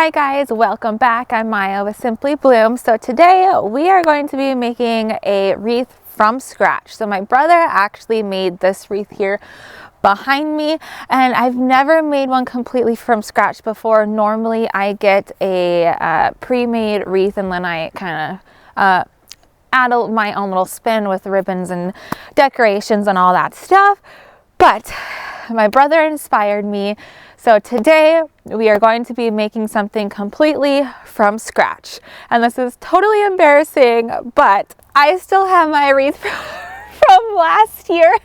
Hi guys, welcome back. I'm Maya with Simply Bloom. So today we are going to be making a wreath from scratch. So my brother actually made this wreath here behind me, and I've never made one completely from scratch before. Normally I get a pre-made wreath and then I kind of add my own little spin with ribbons and decorations and all that stuff. But my brother inspired me. So today we are going to be making something completely from scratch. And this is totally embarrassing, but I still have my wreath from last year.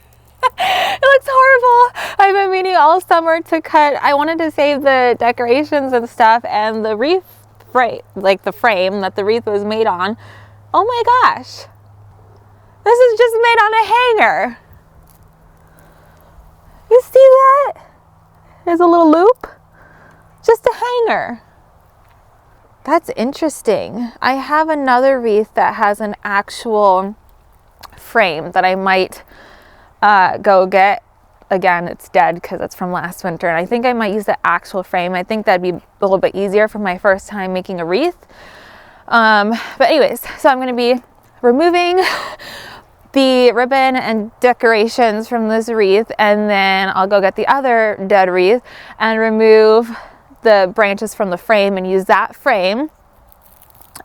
It looks horrible. I've been meaning all summer to cut. I wanted to save the decorations and stuff and the wreath frame, like the frame that the wreath was made on. Oh my gosh. This is just made on a hanger. You see that? There's a little loop. Just a hanger. That's interesting. I have another wreath that has an actual frame that I might go get. Again, it's dead because it's from last winter, and I think I might use the actual frame. I think that'd be a little bit easier for my first time making a wreath. But anyways, so I'm going to be removing the ribbon and decorations from this wreath, and then I'll go get the other dead wreath and remove the branches from the frame and use that frame.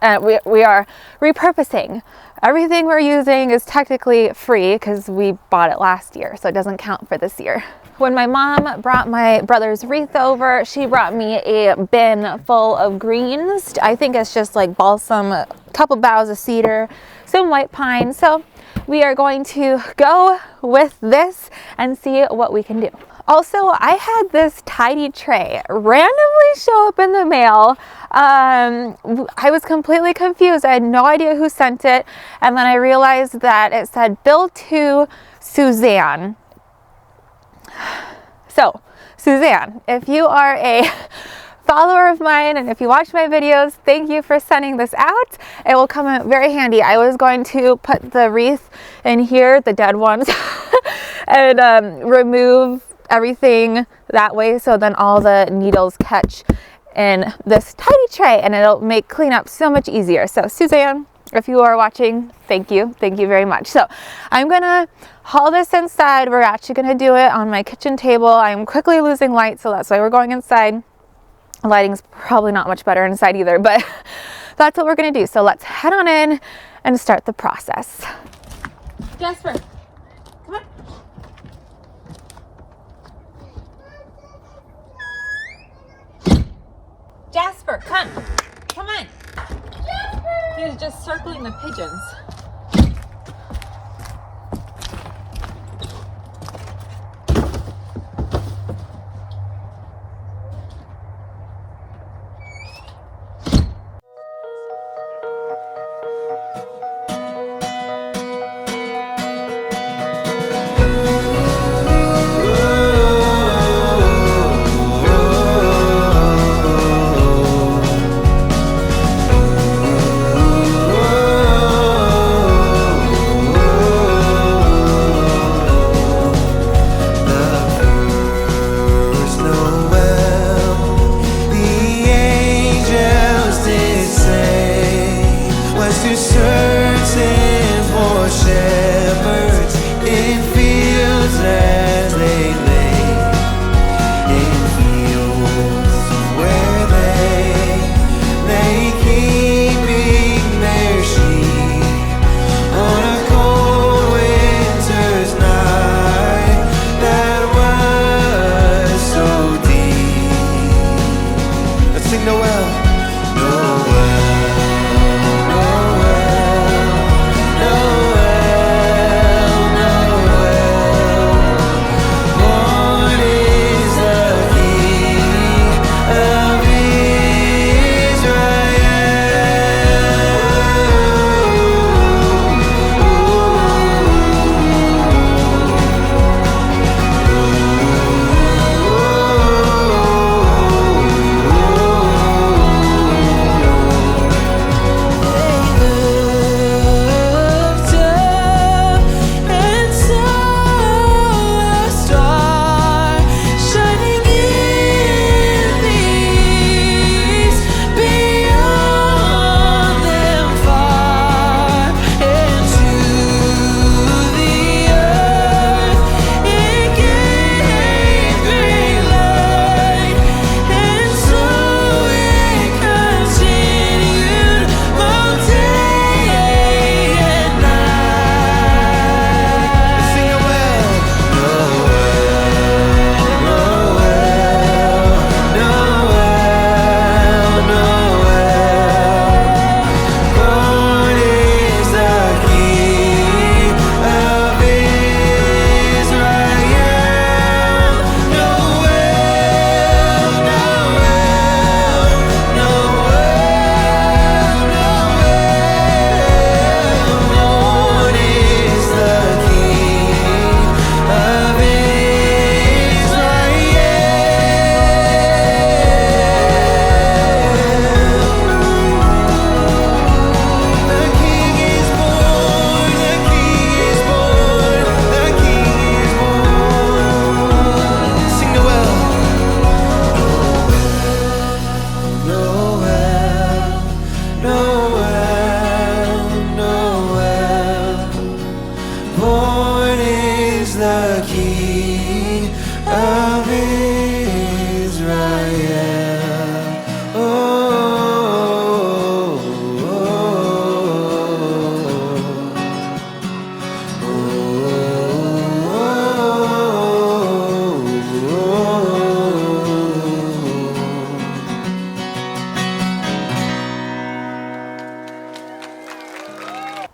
And we are repurposing. Everything we're using is technically free because we bought it last year, so it doesn't count for this year. When my mom brought my brother's wreath over, she brought me a bin full of greens. I think it's just like balsam, a couple boughs of cedar, some white pine. So we are going to go with this and see what we can do. Also, I had this tidy tray randomly show up in the mail. I was completely confused. I had no idea who sent it. And then I realized that it said bill to Suzanne. So, Suzanne, if you are a follower of mine and if you watch my videos, thank you for sending this out. It will come in very handy. I was going to put the wreath in here, the dead ones, and remove everything that way, so then all the needles catch in this tiny tray and it'll make cleanup so much easier. So Suzanne, if you are watching, thank you very much. So I'm gonna haul this inside. We're actually gonna do it on my kitchen table. I'm quickly losing light, so that's why we're going inside. Lighting's probably not much better inside either, but that's what we're gonna do. So let's head on in and start the process. Jasper, come on. Jasper, come on. Jasper! He's just circling the pigeons.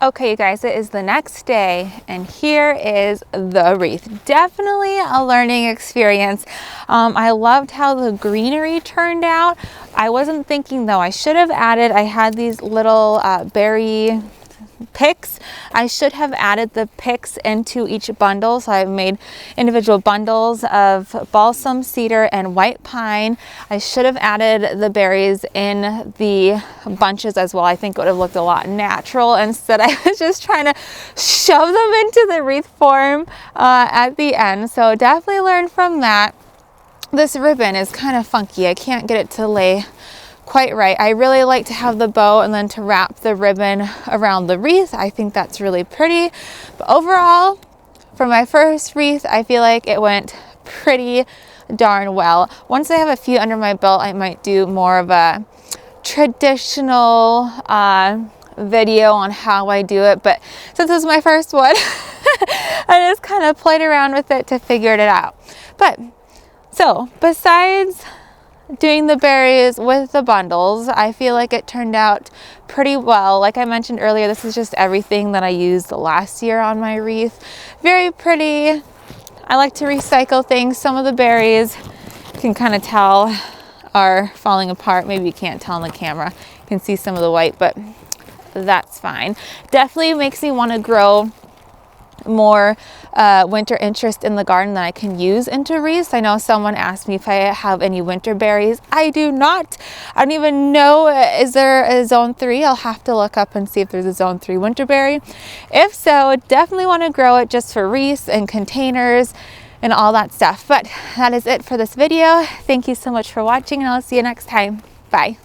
Okay, you guys, it is the next day, and here is the wreath. Definitely a learning experience. I loved how the greenery turned out. I wasn't thinking though, I should have added, I had these little berry picks. I should have added the picks into each bundle. So I've made individual bundles of balsam, cedar, and white pine. I should have added the berries in the bunches as well. I think it would have looked a lot natural. Instead, I was just trying to shove them into the wreath form at the end. So definitely learned from that. This ribbon is kind of funky. I can't get it to lay quite right. I really like to have the bow and then to wrap the ribbon around the wreath. I think that's really pretty. But overall, for my first wreath, I feel like it went pretty darn well. Once I have a few under my belt, I might do more of a traditional video on how I do it. But since this was my first one, I just kind of played around with it to figure it out. But so besides doing the berries with the bundles, I feel like it turned out pretty well. Like I mentioned earlier, this is just everything that I used last year on my wreath. Very pretty. I like to recycle things. Some of the berries you can kind of tell are falling apart. Maybe you can't tell on the camera. You can see some of the white, but that's fine. Definitely makes me want to grow more winter interest in the garden that I can use into wreaths. I know someone asked me if I have any winter berries. I do not. I don't even know, is there a zone 3? I'll have to look up and see if there's a zone 3 winter berry. If so, definitely want to grow it just for wreaths and containers and all that stuff. But that is it for this video. Thank you so much for watching, and I'll see you next time. Bye.